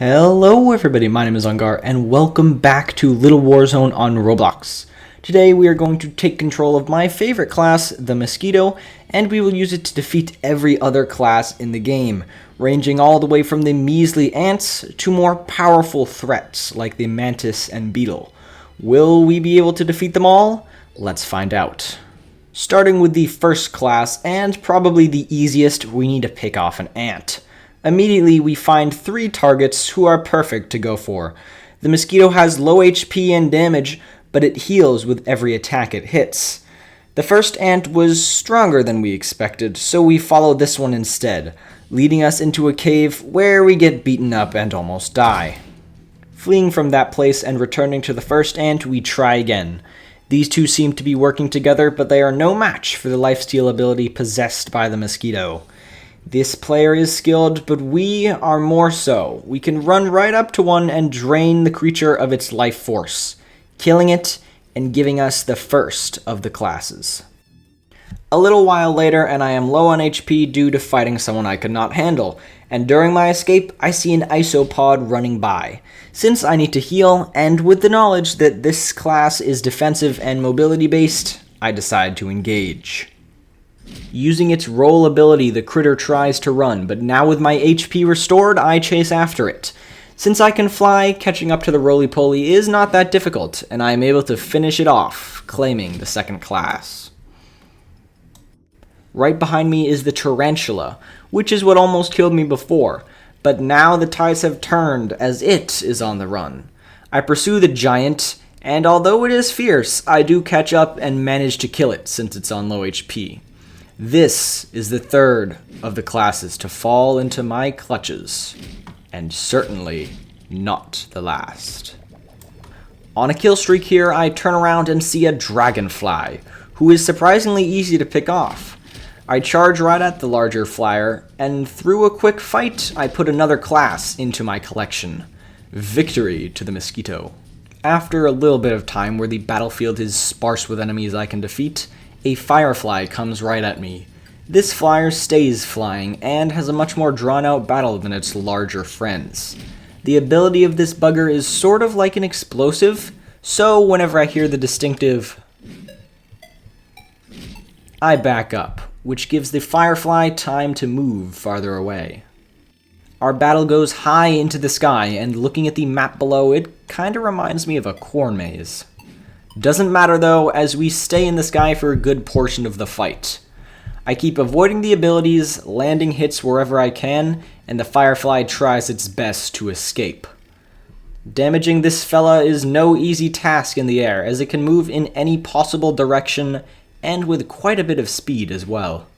Hello everybody, my name is Ungar, and welcome back to Little Warzone on Roblox. Today we are going to take control of my favorite class, the Mosquito, and we will use it to defeat every other class in the game, ranging all the way from the measly ants to more powerful threats like the Mantis and Beetle. Will we be able to defeat them all? Let's find out. Starting with the first class, and probably the easiest, we need to pick off an ant. Immediately, we find 3 targets who are perfect to go for. The Mosquito has low HP and damage, but it heals with every attack it hits. The first ant was stronger than we expected, so we follow this one instead, leading us into a cave where we get beaten up and almost die. Fleeing from that place and returning to the first ant, we try again. These two seem to be working together, but they are no match for the lifesteal ability possessed by the Mosquito. This player is skilled, but we are more so. We can run right up to one and drain the creature of its life force, killing it and giving us the first of the classes. A little while later, and I am low on HP due to fighting someone I could not handle, and during my escape, I see an Isopod running by. Since I need to heal, and with the knowledge that this class is defensive and mobility based, I decide to engage. Using its roll ability, the critter tries to run, but now with my HP restored, I chase after it. Since I can fly, catching up to the roly-poly is not that difficult, and I am able to finish it off, claiming the second class. Right behind me is the Tarantula, which is what almost killed me before, but now the tides have turned as it is on the run. I pursue the giant, and although it is fierce, I do catch up and manage to kill it since it's on low HP. This is the third of the classes to fall into my clutches, and certainly not the last. On a kill streak here, I turn around and see a Dragonfly, who is surprisingly easy to pick off. I charge right at the larger flyer, and through a quick fight, I put another class into my collection. Victory to the Mosquito. After a little bit of time where the battlefield is sparse with enemies I can defeat, a Firefly comes right at me. This flyer stays flying and has a much more drawn-out battle than its larger friends. The ability of this bugger is sort of like an explosive, so whenever I hear the distinctive, I back up, which gives the Firefly time to move farther away. Our battle goes high into the sky, and looking at the map below, it kinda reminds me of a corn maze. Doesn't matter though, as we stay in the sky for a good portion of the fight. I keep avoiding the abilities, landing hits wherever I can, and the Firefly tries its best to escape. Damaging this fella is no easy task in the air, as it can move in any possible direction, and with quite a bit of speed as well.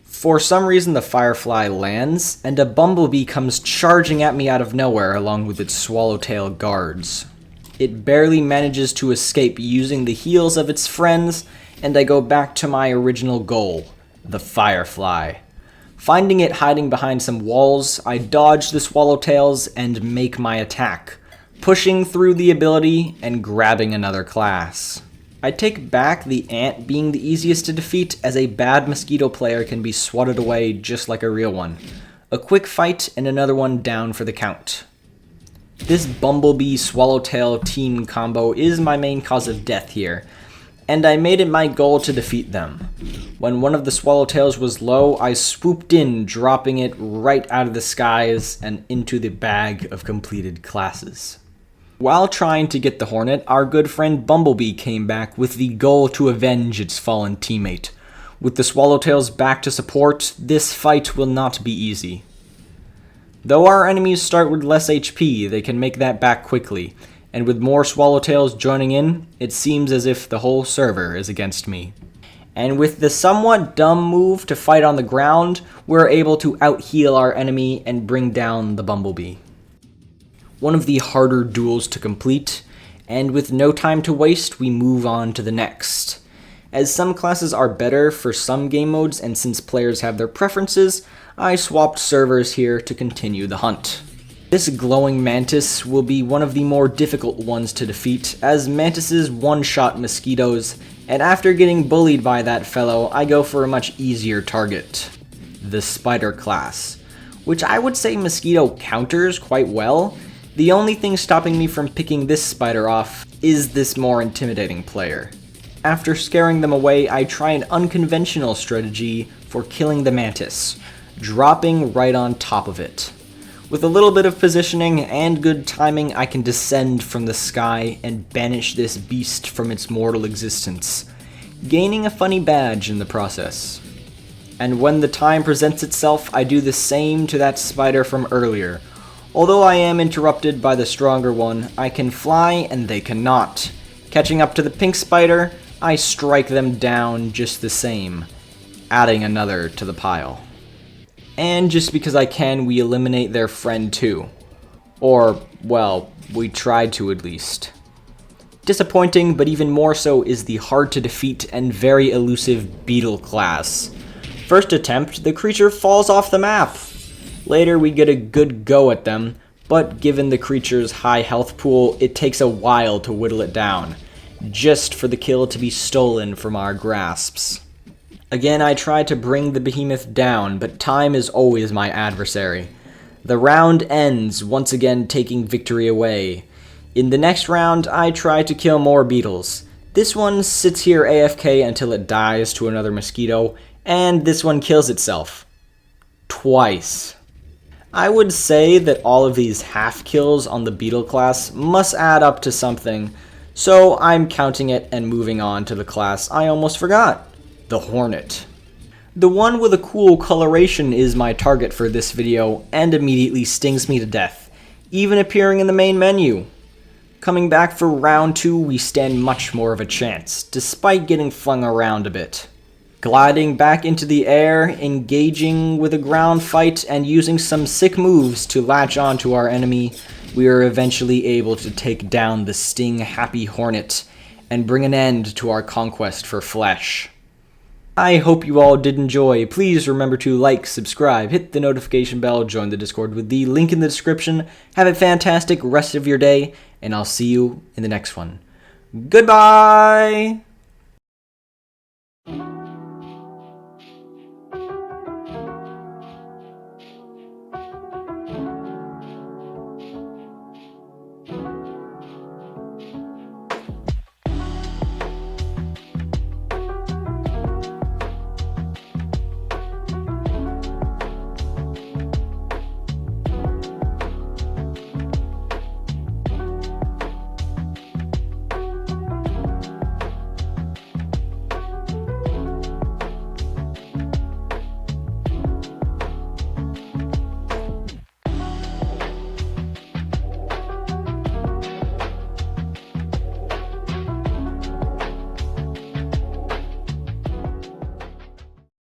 For some reason the Firefly lands, and a Bumble-Bee comes charging at me out of nowhere along with its Swallowtail guards. It barely manages to escape using the heals of its friends, and I go back to my original goal, the Firefly. Finding it hiding behind some walls, I dodge the Swallowtails and make my attack, pushing through the ability and grabbing another class. I take back the ant being the easiest to defeat, as a bad Mosquito player can be swatted away just like a real one. A quick fight and another one down for the count. This Bumble-Bee Swallowtail team combo is my main cause of death here, and I made it my goal to defeat them. When one of the Swallowtails was low, I swooped in, dropping it right out of the skies and into the bag of completed classes. While trying to get the Hornet, our good friend Bumble-Bee came back with the goal to avenge its fallen teammate. With the Swallowtails back to support, this fight will not be easy. Though our enemies start with less HP, they can make that back quickly, and with more Swallowtails joining in, it seems as if the whole server is against me. And with the somewhat dumb move to fight on the ground, we're able to out-heal our enemy and bring down the Bumble-Bee. One of the harder duels to complete, and with no time to waste, we move on to the next. As some classes are better for some game modes, and since players have their preferences, I swapped servers here to continue the hunt. This glowing Mantis will be one of the more difficult ones to defeat, as Mantises one-shot Mosquitoes, and after getting bullied by that fellow, I go for a much easier target, the Spider class. which I would say Mosquito counters quite well. The only thing stopping me from picking this spider off is this more intimidating player. After scaring them away, I try an unconventional strategy for killing the Mantis, dropping right on top of it. With a little bit of positioning and good timing, I can descend from the sky and banish this beast from its mortal existence, gaining a funny badge in the process. And when the time presents itself, I do the same to that spider from earlier. Although I am interrupted by the stronger one, I can fly and they cannot. Catching up to the pink spider, I strike them down just the same, adding another to the pile. And just because I can, we eliminate their friend too. Or, well, we tried to at least. Disappointing, but even more so is the hard to defeat and very elusive Beetle class. First attempt, the creature falls off the map. Later we get a good go at them, but given the creature's high health pool, it takes a while to whittle it down, just for the kill to be stolen from our grasps. Again, I try to bring the behemoth down, but time is always my adversary. The round ends, once again taking victory away. In the next round, I try to kill more beetles. This one sits here AFK until it dies to another mosquito, and this one kills itself. Twice. I would say that all of these half kills on the beetle class must add up to something, so I'm counting it and moving on to the class I almost forgot. The Hornet. The one with a cool coloration is my target for this video and immediately stings me to death, even appearing in the main menu. Coming back for round 2, we stand much more of a chance, despite getting flung around a bit. Gliding back into the air, engaging with a ground fight, and using some sick moves to latch onto our enemy, we are eventually able to take down the sting-happy Hornet and bring an end to our conquest for flesh. I hope you all did enjoy. Please remember to like, subscribe, hit the notification bell, join the Discord with the link in the description. Have a fantastic rest of your day, and I'll see you in the next one. Goodbye!